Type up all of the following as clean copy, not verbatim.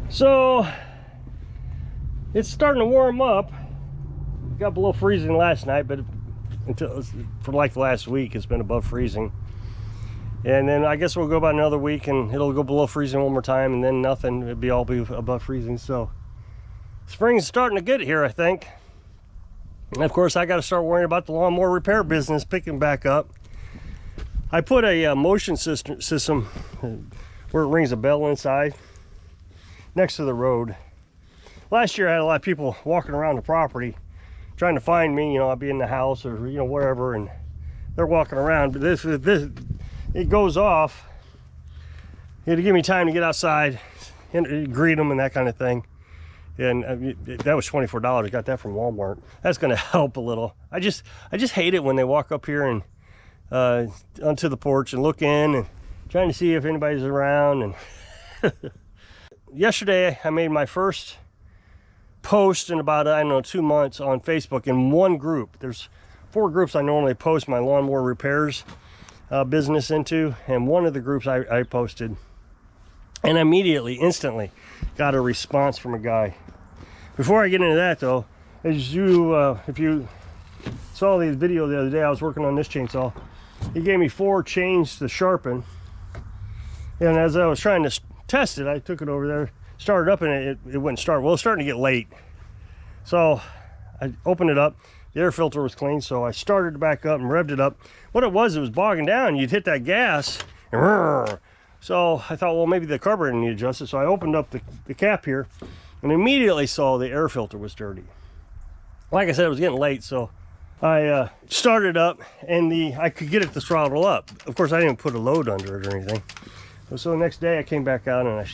So it's starting to warm up. It got below freezing last night, but for like the last week it's been above freezing. And then I guess we'll go about another week and it'll go below freezing one more time, and then nothing. It'll be all above freezing. So spring's starting to get here, I think. And of course I got to start worrying about the lawnmower repair business picking back up. I put a motion system where it rings a bell inside next to the road. Last year I had a lot of people walking around the property trying to find me. You know, I'd be in the house or, you know, wherever, and they're walking around. But this it goes off. You had to give me time to get outside and greet them and that kind of thing. And that was $24. I got that from Walmart. That's going to help a little. I just hate it when they walk up here and onto the porch and look in and trying to see if anybody's around. And yesterday I made my first post in about, I don't know, 2 months on Facebook in one group. There's 4 groups I normally post my lawnmower repairs business into, and one of the groups I posted, and immediately, instantly got a response from a guy. Before I get into that though, as you if you saw the video the other day, I was working on this chainsaw. He gave me 4 chains to sharpen, and as I was trying to test it, I took it over there, started up, and it wouldn't start. Well, it's starting to get late, so I opened it up. The air filter was clean, so I started it back up and revved it up. What it was bogging down. You'd hit that gas, and so I thought, well, maybe the carburetor needed adjusted. So I opened up the cap here and immediately saw the air filter was dirty. Like I said, it was getting late, so I started up, and I could get it to throttle up. Of course, I didn't put a load under it or anything. So the next day I came back out and I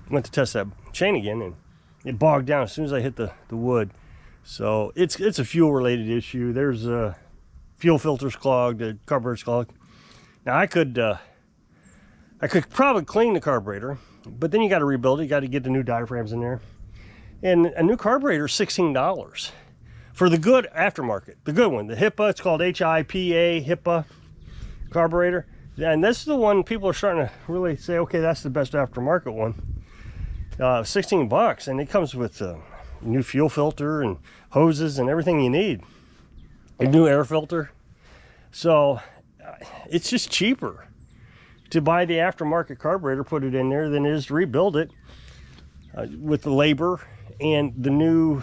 went to test that chain again, and it bogged down as soon as I hit the wood. So it's a fuel related issue. There's fuel filters clogged, the carburetor's clogged. Now I could probably clean the carburetor, but then you got to rebuild it. You got to get the new diaphragms in there, and a new carburetor is $16 for the good aftermarket, the good one, the HIPAA. It's called HIPA, HIPAA carburetor, and this is the one people are starting to really say, okay, that's the best aftermarket one. 16 bucks, and it comes with new fuel filter and hoses and everything you need, a new air filter. So it's just cheaper to buy the aftermarket carburetor, put it in there, than it is to rebuild it with the labor and the new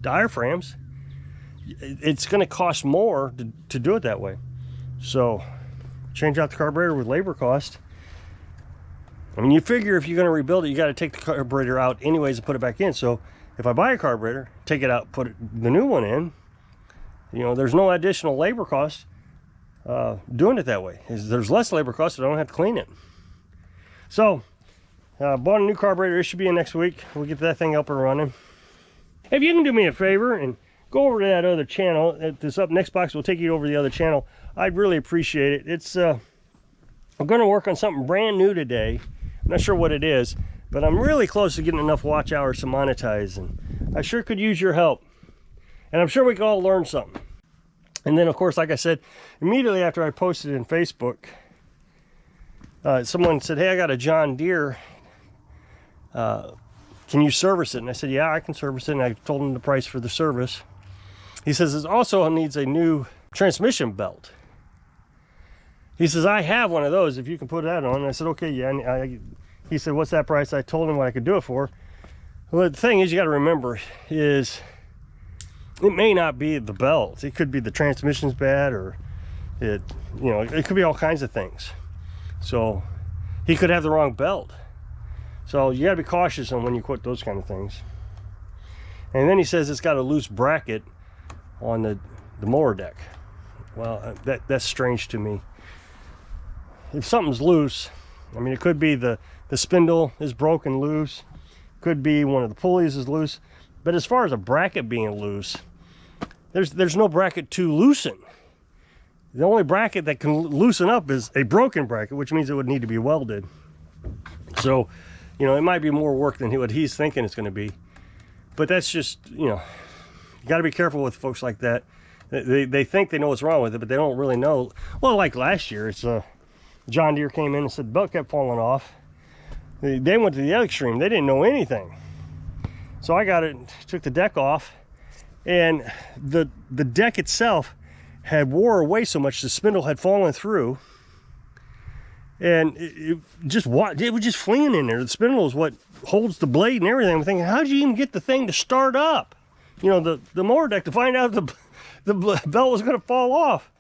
diaphragms. It's going to cost more to do it that way. So change out the carburetor with labor cost. I mean, you figure if you're going to rebuild it, you got to take the carburetor out anyways and put it back in. So if I buy a carburetor, take it out, put the new one in, you know, there's no additional labor cost doing it that way. There's less labor cost, so I don't have to clean it. So bought a new carburetor. It should be in next week. We'll get that thing up and running. If you can do me a favor and go over to that other channel, this up next box will take you over to the other channel. I'd really appreciate it. It's I'm going to work on something brand new today. I'm not sure what it is, but I'm really close to getting enough watch hours to monetize, and I sure could use your help. And I'm sure we can all learn something. And then, of course, like I said, immediately after I posted it in Facebook, someone said, hey, I got a John Deere. Can you service it? And I said, yeah, I can service it. And I told him the price for the service. He says, it also needs a new transmission belt. He says, I have one of those, if you can put that on. And I said, okay, yeah. He said, what's that price? I told him what I could do it for. Well, the thing is, you got to remember is it may not be the belt. It could be the transmission's bad, or it could be all kinds of things. So he could have the wrong belt. So you got to be cautious on when you quote those kind of things. And then he says it's got a loose bracket on the mower deck. Well, that's strange to me. If something's loose, I mean, it could be the spindle is broken loose, could be one of the pulleys is loose, but as far as a bracket being loose, there's no bracket to loosen. The only bracket that can loosen up is a broken bracket, which means it would need to be welded. So, you know, it might be more work than what he's thinking it's going to be, but that's just, you know, you got to be careful with folks like that. They think they know what's wrong with it, but they don't really know. Well, like last year, it's John Deere came in and said the belt kept falling off. They went to the other extreme. They didn't know anything. So I got it, took the deck off, and the deck itself had wore away so much the spindle had fallen through, and it was just flinging in there. The spindle is what holds the blade and everything. I'm thinking, how'd you even get the thing to start up? You know, the mower deck, to find out the belt was going to fall off.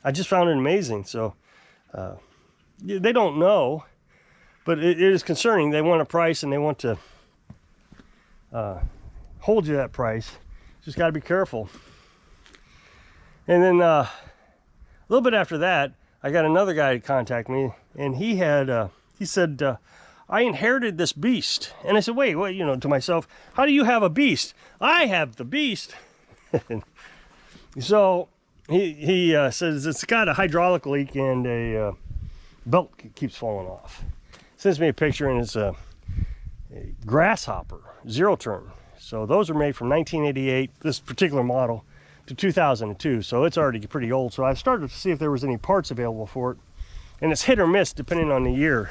I just found it amazing. So they don't know, but it is concerning. They want a price, and they want to hold you that price. Just got to be careful. And then a little bit after that, I got another guy to contact me, and he said, I inherited this beast. And I said, wait, you know, to myself, how do you have a beast? I have the beast. So he says it's got a hydraulic leak, and a belt keeps falling off. Sends me a picture, and it's a grasshopper, 0-turn. So those are made from 1988, this particular model, to 2002. So it's already pretty old. So I started to see if there was any parts available for it. And it's hit or miss depending on the year.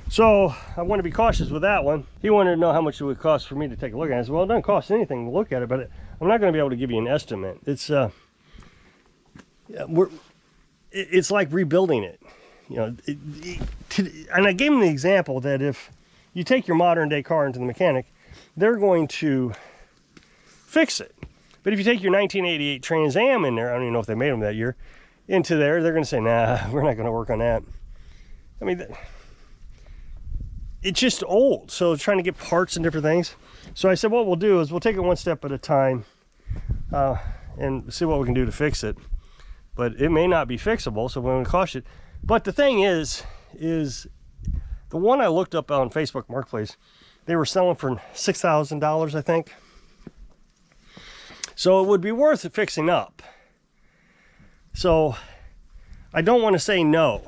So I want to be cautious with that one. He wanted to know how much it would cost for me to take a look at it. I said, well, it doesn't cost anything to look at it, but I'm not going to be able to give you an estimate. It's it's like rebuilding it. You know, and I gave him the example that if you take your modern day car into the mechanic, they're going to fix it. But if you take your 1988 Trans Am in there, I don't even know if they made them that year, into there, they're going to say, nah, we're not going to work on that. I mean, it's just old. So trying to get parts and different things. So I said, what we'll do is we'll take it one step at a time and see what we can do to fix it. But it may not be fixable, so we're going to cost it. But the thing is the one I looked up on Facebook Marketplace, they were selling for $6,000, I think. So it would be worth it fixing up. So I don't want to say no.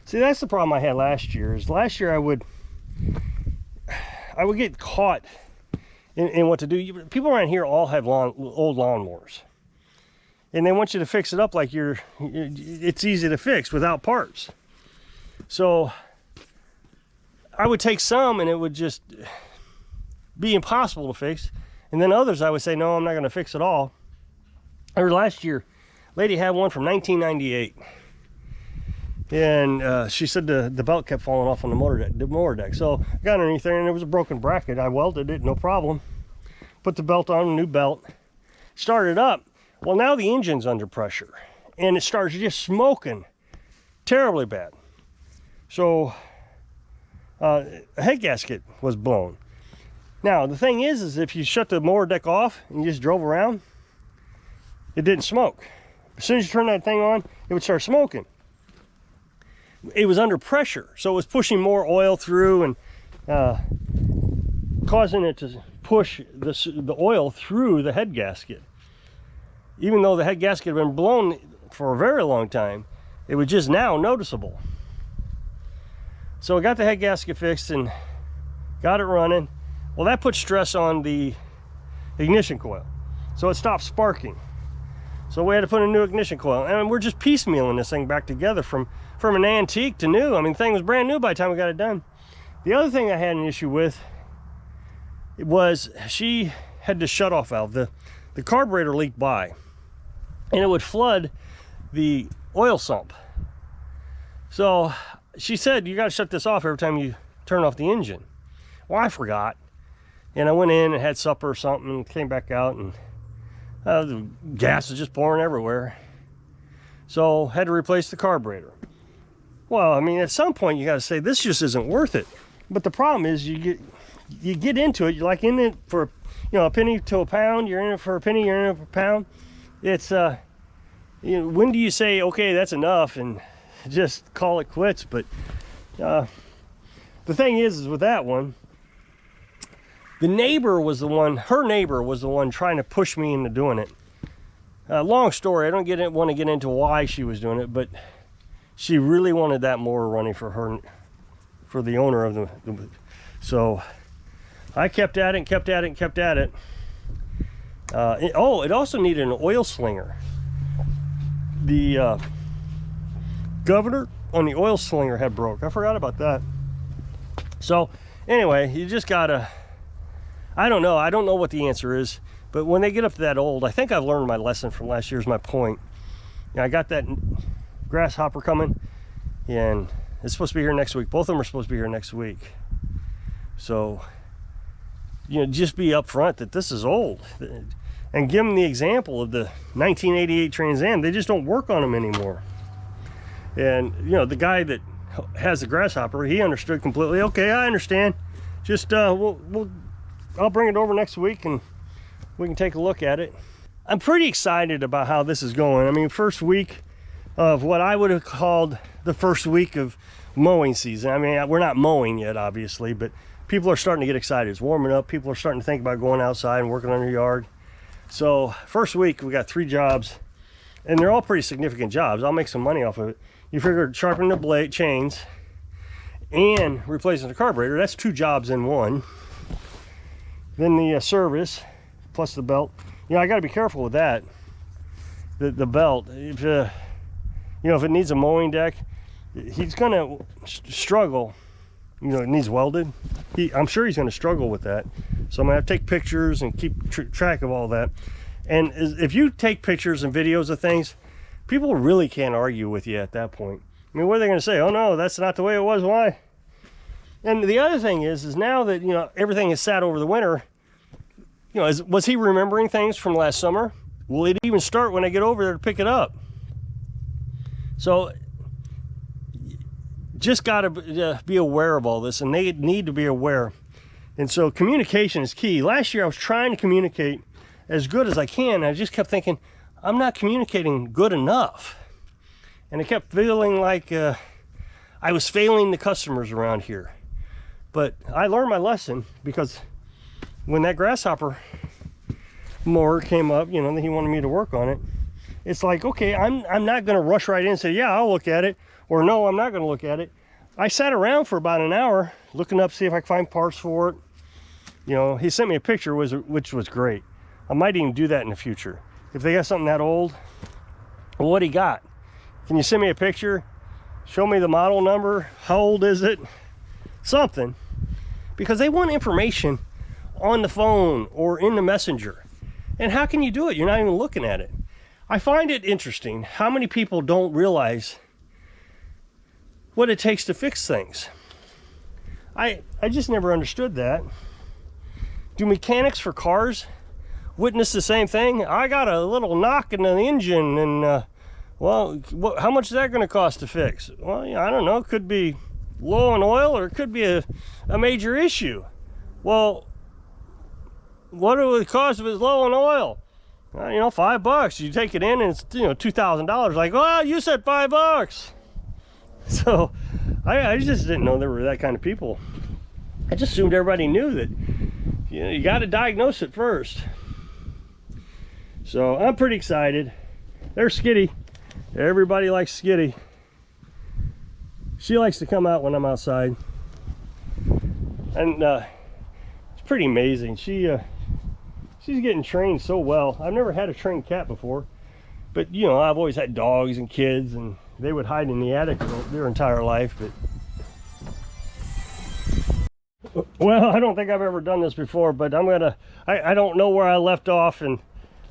See, that's the problem I had last year. Is last year I would get caught in what to do. People around here all have old lawnmowers, and they want you to fix it up like it's easy to fix without parts. So I would take some, and it would just be impossible to fix. And then others, I would say, no, I'm not going to fix it all. I heard last year, lady had one from 1998. And she said the belt kept falling off on the mower deck. So I got underneath there, and there was a broken bracket. I welded it, no problem. Put the belt on, a new belt. Started up. Well, now the engine's under pressure. And it starts just smoking terribly bad. So a head gasket was blown. Now, the thing is if you shut the mower deck off and you just drove around, it didn't smoke. As soon as you turn that thing on, it would start smoking. It was under pressure, so it was pushing more oil through and causing it to push the oil through the head gasket. Even though the head gasket had been blown for a very long time, it was just now noticeable. So I got the head gasket fixed and got it running. Well, that put stress on the ignition coil, so it stopped sparking. So we had to put a new ignition coil, and we're just piecemealing this thing back together from an antique to new. I mean, the thing was brand new by the time we got it done. The other thing I had an issue with was she had the shutoff valve. The carburetor leaked by, and it would flood the oil sump. So she said, you got to shut this off every time you turn off the engine. Well, I forgot. And I went in and had supper or something and came back out, and the gas was just pouring everywhere. So had to replace the carburetor. Well, I mean, at some point you got to say, this just isn't worth it. But the problem is you get into it. You're like in it for, a penny to a pound. You're in it for a penny, you're in it for a pound. It's, when do you say, okay, that's enough, and just call it quits? But the thing is with that one, her neighbor was the one trying to push me into doing it. Long story, I don't want to get into why she was doing it, but she really wanted that mower running for the owner of the so I kept at it and kept at it and kept at it. It also needed an oil slinger. The governor on the oil slinger had broke. I forgot about that. So anyway, you just gotta, I don't know what the answer is, but when they get up to that old, I think I've learned my lesson from last year's my point. I got that grasshopper coming, and it's supposed to be here next week. Both of them are supposed to be here next week. So, just be upfront that this is old, and give them the example of the 1988 Trans Am. They just don't work on them anymore. And the guy that has the grasshopper, he understood completely. Okay, I understand. Just I'll bring it over next week and we can take a look at it. I'm pretty excited about how this is going. I mean, first week of what I would have called the first week of mowing season. I mean, we're not mowing yet, obviously, but people are starting to get excited. It's warming up. People are starting to think about going outside and working on their yard. So first week, we got 3 jobs, and they're all pretty significant jobs. I'll make some money off of it. You figure sharpening the blade chains and replacing the carburetor, that's 2 jobs in one. Then the service plus the belt. I got to be careful with that. The belt, if if it needs a mowing deck, he's gonna struggle. It needs welded. I'm sure he's gonna struggle with that. So I'm gonna have to take pictures and keep track of all that. And if you take pictures and videos of things, people really can't argue with you at that point. I mean, what are they gonna say? Oh no, that's not the way it was. Why? And the other thing is now that everything is sat over the winter. Was he remembering things from last summer? Will it even start when I get over there to pick it up? So just got to be aware of all this, and they need to be aware. And so communication is key. Last year I was trying to communicate as good as I can. I just kept thinking, I'm not communicating good enough. And I kept feeling like I was failing the customers around here. But I learned my lesson, because when that grasshopper mower came up, that he wanted me to work on it, it's like, okay, I'm not going to rush right in and say, yeah, I'll look at it, or no, I'm not going to look at it. I sat around for about an hour looking up, see if I could find parts for it. He sent me a picture, which was great. I might even do that in the future. If they got something that old, well, what he got? Can you send me a picture? Show me the model number. How old is it? Something. Because they want information on the phone or in the messenger. And how can you do it? You're not even looking at it. I find it interesting how many people don't realize what it takes to fix things. I just never understood that. Do mechanics for cars witness the same thing? I got a little knock in the engine, and how much is that going to cost to fix? Well, I don't know. It could be low on oil, or it could be a major issue. Well, what would it cost if it's low on oil? $5. You take it in and it's $2,000. Like, well, you said $5. So I just didn't know there were that kind of people. I just assumed everybody knew that you got to diagnose it first. So I'm pretty excited. There's Skitty. Everybody likes Skitty. She likes to come out when I'm outside, and it's pretty amazing. She's getting trained so well. I've never had a trained cat before, but I've always had dogs and kids, and they would hide in the attic their entire life. But well, I don't think I've ever done this before, but I don't know where I left off, and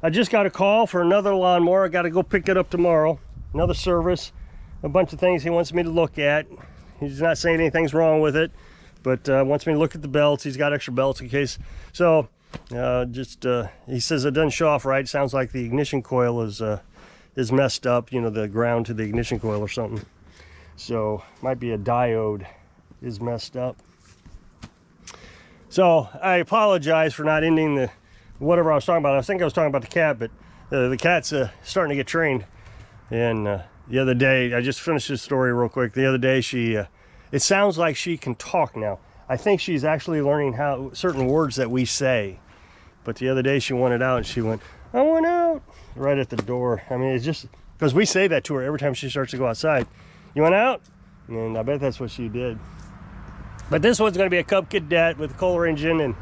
I just got a call for another lawnmower. I got to go pick it up tomorrow. Another service, a bunch of things he wants me to look at. He's not saying anything's wrong with it, but wants me to look at the belts. He's got extra belts in case. So he says it doesn't show off right. Sounds like the ignition coil is messed up, the ground to the ignition coil or something. So might be a diode is messed up. So I apologize for not ending the whatever I was talking about. I think I was talking about the cat, but the cat's starting to get trained. And the other day, I just finished this story real quick. The other day, it sounds like she can talk now. I think she's actually learning how certain words that we say. But the other day she wanted out, and she went, I want out, right at the door. I mean, it's just because we say that to her every time she starts to go outside. You want out? And I bet that's what she did. But this one's going to be a Cub Cadet with a Kohler engine, and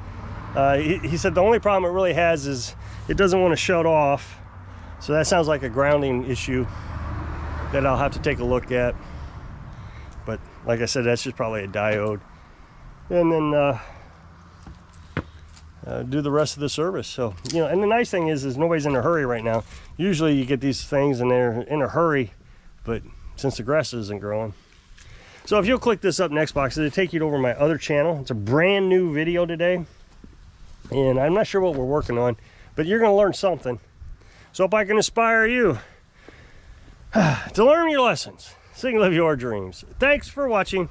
he said the only problem it really has is it doesn't want to shut off. So that sounds like a grounding issue that I'll have to take a look at. But like I said, that's just probably a diode. and then do the rest of the service. So, you know, and the nice thing is nobody's in a hurry right now. Usually you get these things and they're in a hurry, but since the grass isn't growing. So if you'll click this up next box, it'll take you over my other channel. It's a brand new video today, and I'm not sure what we're working on, but you're going to learn something. So if I can inspire you to learn your lessons so you can live your dreams. Thanks for watching.